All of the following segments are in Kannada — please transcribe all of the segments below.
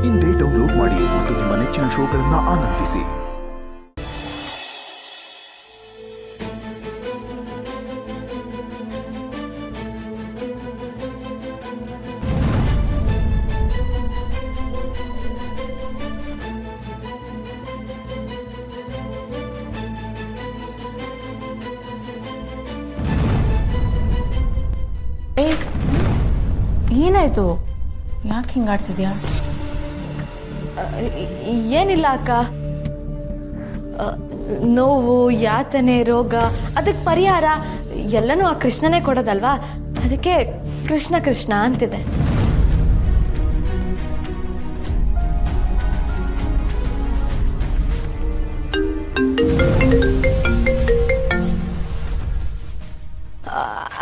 ಇಂದೇ ಡೌನ್ಲೋಡ್ ಮಾಡಿ ಮತ್ತು ನಿಮ್ಮ ನೆಚ್ಚಿನ ಶೋಗಳನ್ನು ಆನಂದಿಸಿ. ಏನಾಯ್ತು? ಯಾಕೆ ಹಿಂಗಾಡ್ತಿದ್ಯಾ? ಏನಿಲ್ಲ ಅಕ್ಕ, ನೋವು, ಯಾತನೆ, ರೋಗ, ಅದಕ್ಕೆ ಪರಿಹಾರ ಎಲ್ಲನೂ ಆ ಕೃಷ್ಣನೇ ಕೊಡೋದಲ್ವಾ, ಅದಕ್ಕೆ ಕೃಷ್ಣ ಕೃಷ್ಣ ಅಂತಿದೆ.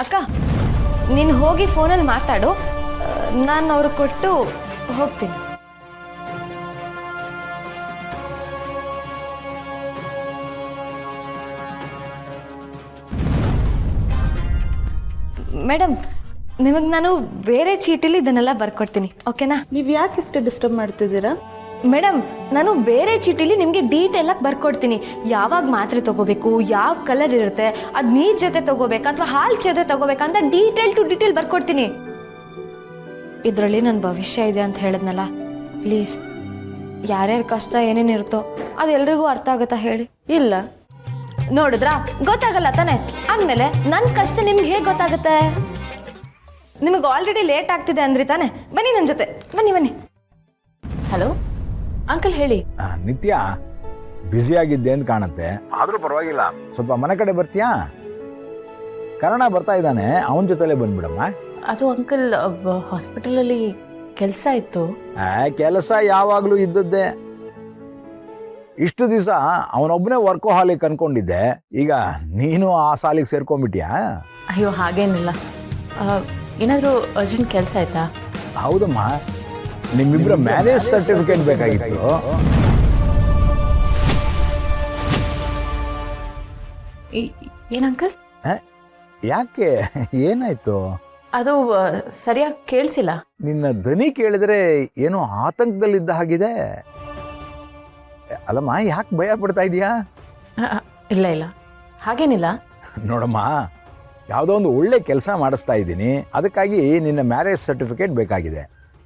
ಅಕ್ಕ, ನೀನು ಹೋಗಿ ಫೋನಲ್ಲಿ ಮಾತಾಡು, ನಾನು ಅವ್ರಿಗೆ ಕೊಟ್ಟು ಹೋಗ್ತೀನಿ. ಮೇಡಮ್, ನಿಮಗೆ ನಾನು ಬೇರೆ ಚೀಟಿಲಿ ಇದನ್ನೆಲ್ಲ ಬರ್ಕೊಡ್ತೀನಿ, ಓಕೆನಾ? ನೀವು ಯಾಕೆ ಇಷ್ಟು ಡಿಸ್ಟರ್ಬ್ ಮಾಡ್ತಿದ್ದೀರಾ? ಮೇಡಮ್, ನಾನು ಬೇರೆ ಚೀಟಿಲಿ ನಿಮಗೆ ಡೀಟೇಲಾಗಿ ಬರ್ಕೊಡ್ತೀನಿ. ಯಾವಾಗ ಮಾತ್ರೆ ತಗೋಬೇಕು, ಯಾವ ಕಲರ್ ಇರುತ್ತೆ, ಅದು ನೀರು ಜೊತೆ ತಗೋಬೇಕಾ ಅಥವಾ ಹಾಲು ಜೊತೆ ತಗೋಬೇಕಾ ಅಂತ ಡೀಟೇಲ್ ಟು ಡೀಟೇಲ್ ಬರ್ಕೊಡ್ತೀನಿ. ಇದರಲ್ಲಿ ನನ್ನ ಭವಿಷ್ಯ ಇದೆ ಅಂತ ಹೇಳಿದ್ನಲ್ಲ, ಪ್ಲೀಸ್ ಯಾರ್ಯಾರ ಕಷ್ಟ ಏನೇನಿರುತ್ತೋ ಅದು ಎಲ್ರಿಗೂ ಅರ್ಥ ಆಗುತ್ತಾ ಹೇಳಿ? ಇಲ್ಲ. ನೋಡಿದ್ರಾ, ಗೊತ್ತಾಗಲ್ಲ ತಾನೆ. ಅಂದಮೇಲೆ ನನ್ನ ಕಷ್ಟ ನಿಮ್ಗೆ ಹೇಗೆ ಗೊತ್ತಾಗುತ್ತೆ? ನಿಮಗೆ ಆಲ್ರೆಡಿ ಲೇಟ್ ಆಗ್ತಿದೆ ಅಂದ್ರಿ ತಾನೆ. ಬನ್ನಿ ನನ್ನ ಜೊತೆ, ಬನ್ನಿ ಬನ್ನಿ. ಹಲೋ ಅಂಕಲ್, ಹೇಳಿ. ನಿತ್ಯ ಬ್ಯುಸಿ ಆಗಿದ್ದೆ ಅಂತ ಕಾಣುತ್ತೆ, ಆದರೂ ಪರವಾಗಿಲ್ಲ, ಸ್ವಲ್ಪ ಮನೆ ಕಡೆ ಬರ್ತೀಯಾ? ಕರ್ಣ ಬರ್ತಾ ಇದ್ದಾನೆ, ಅವನ ಜೊತೆಲೇ ಬಂದ್ಬಿಡಮ್ಮ. ಅದು ಅಂಕಲ್, ಹಾಸ್ಪಿಟಲಲ್ಲಿ ಕೆಲಸ ಇತ್ತು. ಕೆಲಸ ಯಾವಾಗಲೂ ಇದ್ದದ್ದೇ. ಇಷ್ಟು ದಿವಸ ಅವನೊಬ್ಬನೇ ವರ್ಕೋಹಾಲಿಕ್ ಅನ್ಕೊಂಡಿದ್ದೆ, ಈಗ ನೀನು ಆ ಸಾಲಿಗೆ ಸೇರ್ಕೊಂಡ್ಬಿಟ್ಯಾ? ಅಯ್ಯೋ, ಹಾಗೇನಿಲ್ಲ. ಏನಾದರೂ ಅರ್ಜೆಂಟ್ ಕೆಲಸ ಆಯ್ತಾ? ಹೌದಮ್ಮ, ನಿಮ್ಮಿಬ್ಬರ ಮ್ಯಾರೇಜ್ ಸರ್ಟಿಫಿಕೇಟ್ ಬೇಕಾಗಿತ್ತು. ಏನಂಕಲ್? ಯಾಕೆ, ಏನಾಯ್ತು? ಅದು ಸರಿಯಾಗಿ ಕೇಳಿಸಿಲ್ಲ. ನಿನ್ನ ಧ್ವನಿ ಕೇಳಿದ್ರೆ ಏನೋ ಆತಂಕದಲ್ಲಿದ್ದ ಹಾಗಿದೆ. ಅಲ್ಲಮ್ಮ, ಯಾಕೆ ಭಯ ಪಡ್ತಾ ಇದೀಯಾ? ಇಲ್ಲ ಇಲ್ಲ, ಹಾಗೇನಿಲ್ಲ. ನೋಡಮ್ಮ, ಯಾವುದೋ ಒಂದು ಒಳ್ಳೆ ಕೆಲಸ ಮಾಡಿಸ್ತಾ ಇದ್ದೀನಿ, ಅದಕ್ಕಾಗಿ ನಿನ್ನ ಮ್ಯಾರೇಜ್ ಸರ್ಟಿಫಿಕೇಟ್ ಬೇಕಾಗಿದೆ.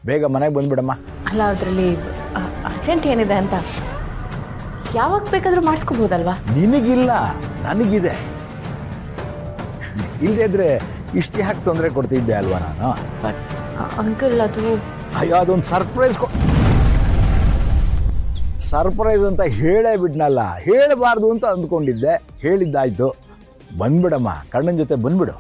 ಬೇಗ ಮನೆಗೆ ಬಂದ್ಬಿಡಮ್ಮ. ಅಲ್ಲ, ಅದರಲ್ಲಿ ಅರ್ಜೆಂಟ್ ಏನಿದೆ ಅಂತ ಯಾವಾಗ ಬೇಕಾದರೂ ಮಾಡಿಸ್ಕೋಬೋದಲ್ವಾ? ನಿನಗಿಲ್ಲ, ನನಗಿದೆ. ಇಲ್ಲದೇ ಇದ್ರೆ ಇಷ್ಟು ಯಾಕೆ ತೊಂದರೆ ಕೊಡ್ತಿದ್ದೆ ಅಲ್ವಾ ನಾನು? ಬಟ್ ಅಂಕಲ್, ಅದು ಅಯ್ಯೋ, ಅದೊಂದು ಸರ್ಪ್ರೈಸ್ ಅಂತ ಹೇಳೇ ಬಿಟ್ನಲ್ಲ. ಹೇಳಬಾರ್ದು ಅಂತ ಅಂದ್ಕೊಂಡಿದ್ದೆ, ಹೇಳಿದ್ದಾಯ್ತು. ಬಂದ್ಬಿಡಮ್ಮ, ಕಣ್ಣನ ಜೊತೆ ಬಂದ್ಬಿಡು.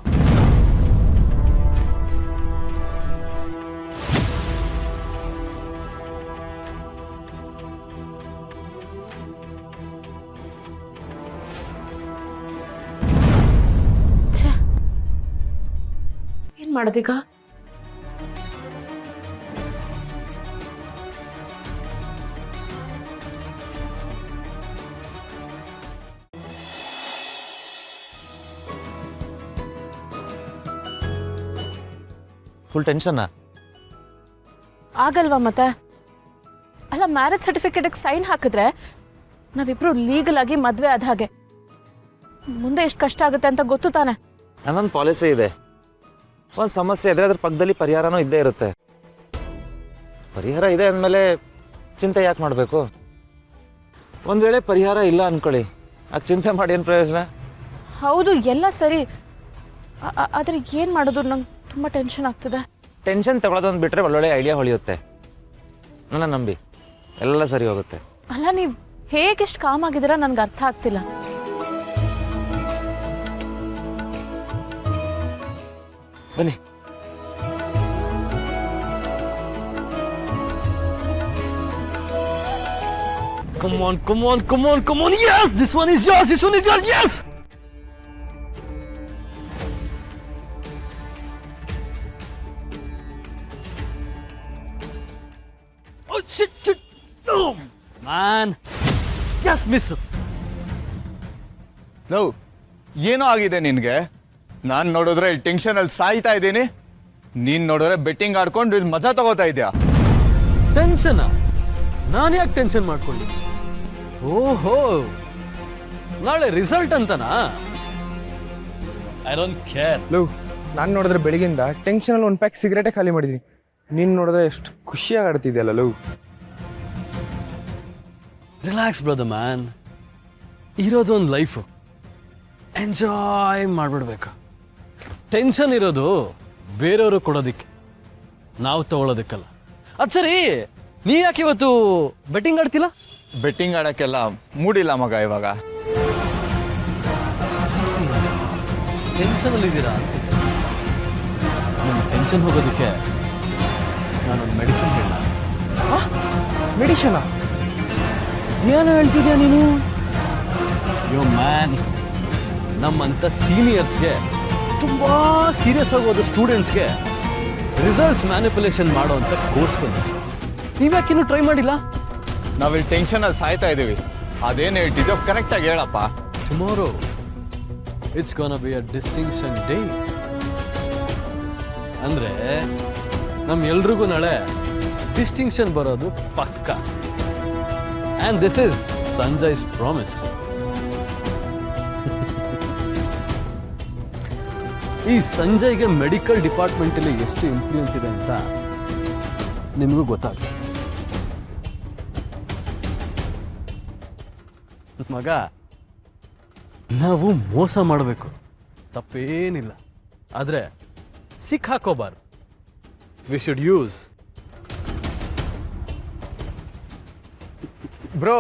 ಏನ್ ಮಾಡೋದೀಗ? ಫುಲ್ ಟೆನ್ಷನ್ ಆಗಲ್ವಾ ಮತ್ತೆ? ಅಲ್ಲ, ಮ್ಯಾರೇಜ್ ಸರ್ಟಿಫಿಕೇಟ್ಗೆ ಸೈನ್ ಹಾಕಿದ್ರೆ ನಾವಿಬ್ರು ಲೀಗಲ್ ಆಗಿ ಮದುವೆ ಆದ ಹಾಗೆ. ಮುಂದೆ ಎಷ್ಟು ಕಷ್ಟ ಆಗುತ್ತೆ ಅಂತ ಗೊತ್ತು ತಾನೆ. ನನ್ನೊಂದು ಪಾಲಿಸಿ ಇದೆ, ಒಂದು ಸಮಸ್ಯೆ ಇದ್ರೆ ಅದ್ರ ಪಕ್ಕದಲ್ಲಿ ಪರಿಹಾರನೂ ಇದ್ದೇ ಇರುತ್ತೆ. ಪರಿಹಾರ ಇದೆ ಅಂದಮೇಲೆ ಚಿಂತೆ ಯಾಕೆ ಮಾಡಬೇಕು? ಒಂದು ವೇಳೆ ಪರಿಹಾರ ಇಲ್ಲ ಅಂದ್ಕೊಳ್ಳಿ, ಆಗ ಚಿಂತೆ ಮಾಡಿ ಏನು ಪ್ರಯೋಜನ? ಹೌದು, ಎಲ್ಲ ಸರಿ. ಆದರೆ ಏನು ಮಾಡೋದು? ನಂಗೆ ತುಂಬ ಟೆನ್ಷನ್ ಆಗ್ತದೆ. ಟೆನ್ಷನ್ ತಗೊಳ್ಳೋದೊಂದು ಬಿಟ್ಟರೆ ಒಳ್ಳೊಳ್ಳೆ ಐಡಿಯಾ ಹೊಳೆಯುತ್ತೆ. ನನ್ನ ನಂಬಿ, ಎಲ್ಲ ಸರಿ ಹೋಗುತ್ತೆ. ಅಲ್ಲ, ನೀವು ಹೇಗೆಷ್ಟು ಕಾಮ್ ಆಗಿದ್ದೀರಾ ನನಗೆ ಅರ್ಥ ಆಗ್ತಿಲ್ಲ. ಬನ್ನಿ. Come on, come on, come on, come on. Yes, this one is yours. This one is yours. Yes. Oh shit, shit. Oh man. Yes, miss. No. ಏನೋ ಆಗಿದೆ ನಿನಗೆ? ನಾನು ನೋಡಿದ್ರೆ ಟೆನ್ಷನಲ್ಲಿ ಸಾಯ್ತಾ ಇದ್ದೀನಿ, ನೀನು ನೋಡಿದ್ರೆ ಬೆಟ್ಟಿಂಗ್ ಆಡ್ಕೊಂಡು ಇಲ್ಲಿ ಮಜಾ ತಗೋತಾ ಇದೆಯಾ? ಟೆನ್ಷನ್? ನಾನು ಯಾಕೆ ಟೆನ್ಷನ್ ಮಾಡ್ಕೊಳ್ಳಿ? ಓಹೋ, ನಾಳೆ ರಿಸಲ್ಟ್ ಅಂತನಾ? I don't care. ಲವ್, ನಾನು ನೋಡಿದ್ರೆ ಬೆಳಗಿಂದ ಟೆನ್ಷನಲ್ಲಿ ಒಂದು ಪ್ಯಾಕ್ ಸಿಗರೇಟೇ ಖಾಲಿ ಮಾಡಿದ್ದೀನಿ. ನೀನು ನೋಡಿದ್ರೆ ಎಷ್ಟು ಖುಷಿಯಾಗಿ ಆಡ್ತಿದ್ಯಲ್ಲ ಲವ್. Relax brother man. ಇರೋದು ಒಂದು ಲೈಫು, ಎಂಜಾಯ್ ಮಾಡಿಬಿಡ್ಬೇಕು. ಟೆನ್ಷನ್ ಇರೋದು ಬೇರೆಯವರು ಕೊಡೋದಿಕ್ಕೆ, ನಾವು ತಗೊಳ್ಳೋದಕ್ಕಲ್ಲ. ಅದು ಸರಿ, ನೀ ಯಾಕೆ ಇವತ್ತು ಬೆಟ್ಟಿಂಗ್ ಆಡ್ತಿಲ್ಲ? ಬೆಟ್ಟಿಂಗ್ ಆಡೋಕ್ಕೆಲ್ಲ ಮೂಡಿಲ್ಲ ಮಗ ಇವಾಗ. ಟೆನ್ಷನಲ್ಲಿದ್ದೀರಾ? ನಿಮ್ಮ ಟೆನ್ಷನ್ ಹೋಗೋದಕ್ಕೆ ನಾನೊಂದು ಮೆಡಿಸಿನ್ ಹೇಳ. ಮೆಡಿಷನಾ? ಏನು ಹೇಳ್ತಿದ್ಯಾ ನೀನು? ಯೋ ಮ್ಯಾನ್, ನಮ್ಮಂಥ ಸೀನಿಯರ್ಸ್ಗೆ, ತುಂಬ ಸೀರಿಯಸ್ ಆಗೋದು ಸ್ಟೂಡೆಂಟ್ಸ್ಗೆ ರಿಸಲ್ಟ್ಸ್ ಮ್ಯಾನಿಪುಲೇಷನ್ ಮಾಡೋವಂಥ ಕೋರ್ಸ್ ಬಂದು ನೀವ್ಯಾಕಿನ್ನೂ ಟ್ರೈ ಮಾಡಿಲ್ಲ? ನಾವಿಲ್ಲಿ ಟೆನ್ಷನಲ್ಲಿ ಸಾಯ್ತಾ ಇದ್ದೀವಿ. ಅದೇನು ಹೇಳ್ತಿದ್ಯೋ ಕರೆಕ್ಟಾಗಿ ಹೇಳಪ್ಪ. Tomorrow it's gonna be a distinction day. ಅಂದರೆ ನಮ್ಮೆಲ್ರಿಗೂ ನಾಳೆ ಡಿಸ್ಟಿಂಕ್ಷನ್ ಬರೋದು ಪಕ್ಕ. And this is Sanjay's promise. ಈ ಸಂಜಯ್ಗೆ ಮೆಡಿಕಲ್ ಡಿಪಾರ್ಟ್ಮೆಂಟಲ್ಲಿ ಎಷ್ಟು ಇನ್ಫ್ಲೂಯೆನ್ಸ್ ಇದೆ ಅಂತ ನಿಮಗೂ ಗೊತ್ತಾಗ್ತದೆ. ಮಗ, ನಾವು ಮೋಸ ಮಾಡಬೇಕು, ತಪ್ಪೇನಿಲ್ಲ. ಆದರೆ ಸಿಕ್ಕಾಕೋಬಾರ್ದು. We should use. ಬ್ರೋ,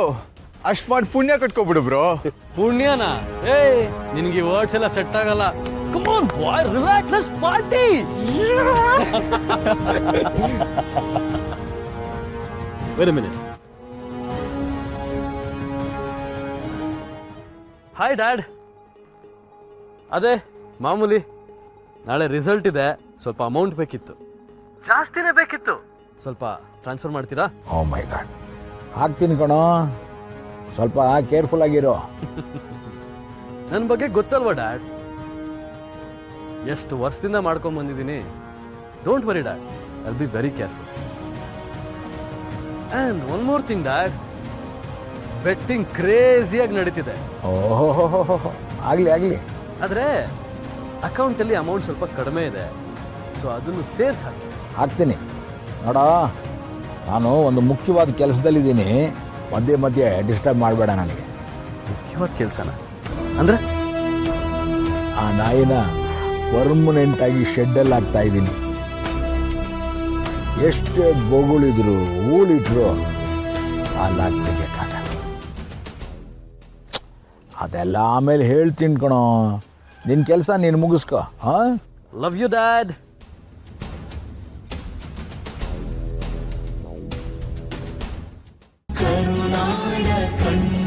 ಅಷ್ಟು ಮಾಡಿ ಪುಣ್ಯ ಕಟ್ಕೊಬಿಡು ಬ್ರೋ. ಪುಣ್ಯನ? ಏಯ್, ನಿನಗೆ ಈ ವರ್ಡ್ಸ್ ಎಲ್ಲ ಸೆಟ್ ಆಗಲ್ಲ. Come on boy, relax, let's party. Wait a minute. Hi dad. ಅದೇ ಮಾಮೂಲಿ, ನಾಳೆ ರಿಸಲ್ಟ್ ಇದೆ, ಸ್ವಲ್ಪ ಅಮೌಂಟ್ ಬೇಕಿತ್ತು. ಜಾಸ್ತಿನೇ ಬೇಕಿತ್ತು, ಸ್ವಲ್ಪ ಟ್ರಾನ್ಸ್ಫರ್ ಮಾಡ್ತೀರಾ? ಓ ಮೈ ಗಾಡ್, ಹಾಕ್ತೀನಿ ಕಣೋ, ಸ್ವಲ್ಪ ಕೇರ್ಫುಲ್ ಆಗಿರೋ. ನನ್ನ ಬಗ್ಗೆ ಗೊತ್ತಲ್ವಾ ಡ್ಯಾಡ್, ಎಷ್ಟು ವರ್ಷದಿಂದ ಮಾಡ್ಕೊಂಡ್ ಬಂದಿದ್ದೀನಿ. Don't worry dad, I will be very careful. And one more thing dad, betting ಕ್ರೇಜಿಯಾಗಿ ನಡೀತಿದೆ. ಓಹೋ, ಆಗಲಿ ಆಗಲಿ. ಆದರೆ ಅಕೌಂಟಲ್ಲಿ ಅಮೌಂಟ್ ಸ್ವಲ್ಪ ಕಡಿಮೆ ಇದೆ, ಸೊ ಅದನ್ನು ಸೇರ್ಸ್ ಹಾಕ್ತೀನಿ ನೋಡ. ನಾನು ಒಂದು ಮುಖ್ಯವಾದ ಕೆಲಸದಲ್ಲಿದ್ದೀನಿ, ಮಧ್ಯೆ ಮಧ್ಯೆ ಡಿಸ್ಟರ್ಬ್ ಮಾಡಬೇಡ ನನಗೆ. ಮುಖ್ಯವಾದ ಕೆಲಸನ ಅಂದರೆ? ಆ ನಾಯಿನ ಪರ್ಮನೆಂಟಾಗಿ ಶೆಡ್ಡಲ್ಲಿ ಹಾಕ್ತಾ ಇದ್ದೀನಿ. ಎಷ್ಟೇ ಬೊಗಳಿದ್ರು ಹೂಳಿಟ್ರು ಅಲ್ಲಿ ತೆಗಿಯಕ್ಕಾಗಲ್ಲ. ಅದೆಲ್ಲ ಆಮೇಲೆ ಹೇಳ್ತೀನಿ ಕಣೋ, ನಿನ್ನ ಕೆಲಸ ನೀನು ಮುಗಿಸ್ಕೊ. ಹಾಂ, ಲವ್ ಯು ಡ್ಯಾಡ್. ಕರುನಾಡ ಕಣ್ಣ